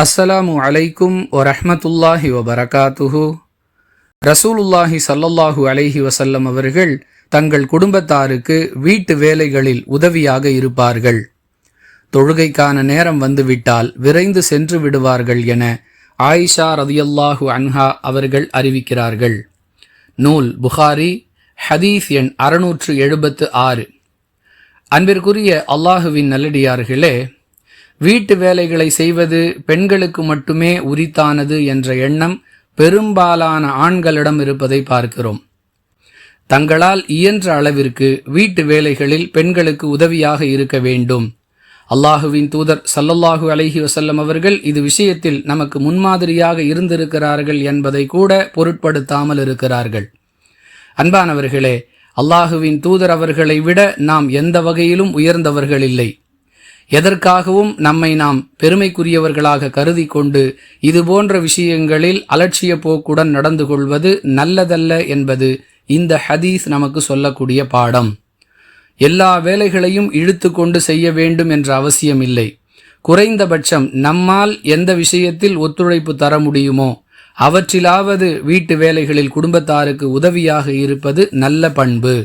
அஸ்ஸலாமு அலைக்கும் வரஹ்மத்துல்லாஹி வபரகாத்துஹு. ரசூலுல்லாஹி ஸல்லல்லாஹு அலைஹி வஸல்லம் அவர்கள் தங்கள் குடும்பத்தாருக்கு வீட்டு வேலைகளில் உதவியாக இருப்பார்கள். தொழுகைக்கான நேரம் வந்துவிட்டால் விரைந்து சென்று விடுவார்கள் என ஆயிஷா ரதியல்லாஹு அன்ஹா அவர்கள் அறிவிக்கிறார்கள். நூல் புகாரி, ஹதீஸ் எண் 676. அன்பிற்குரிய அல்லாஹுவின் நல்லடியார்களே, வீட்டு வேலைகளை செய்வது பெண்களுக்கு மட்டுமே உரித்தானது என்ற எண்ணம் பெரும்பாலான ஆண்களிடம் இருப்பதை பார்க்கிறோம். தங்களால் இயன்ற அளவிற்கு வீட்டு வேலைகளில் பெண்களுக்கு உதவியாக இருக்க வேண்டும். அல்லாஹுவின் தூதர் ஸல்லல்லாஹு அலைஹி வஸல்லம் அவர்கள் இது விஷயத்தில் நமக்கு முன்மாதிரியாக இருந்திருக்கிறார்கள் என்பதை கூட பொருட்படுத்தாமல் இருக்கிறார்கள். அன்பானவர்களே, அல்லாஹுவின் தூதர் அவர்களை விட நாம் எந்த வகையிலும் உயர்ந்தவர்கள் இல்லை. எதற்காகவும் நம்மை நாம் பெருமைக்குரியவர்களாக கருதி கொண்டு இதுபோன்ற விஷயங்களில் அலட்சிய போக்குடன் நடந்து கொள்வது நல்லதல்ல என்பது இந்த ஹதீஸ் நமக்கு சொல்லக்கூடிய பாடம். எல்லா வேலைகளையும் இழுத்து கொண்டு செய்ய வேண்டும் என்ற அவசியம் இல்லை. குறைந்தபட்சம் நம்மால் எந்த விஷயத்தில் ஒத்துழைப்பு தர முடியுமோ அவற்றிலாவது வீட்டு வேலைகளில் குடும்பத்தாருக்கு உதவியாக இருப்பது நல்ல பண்பு.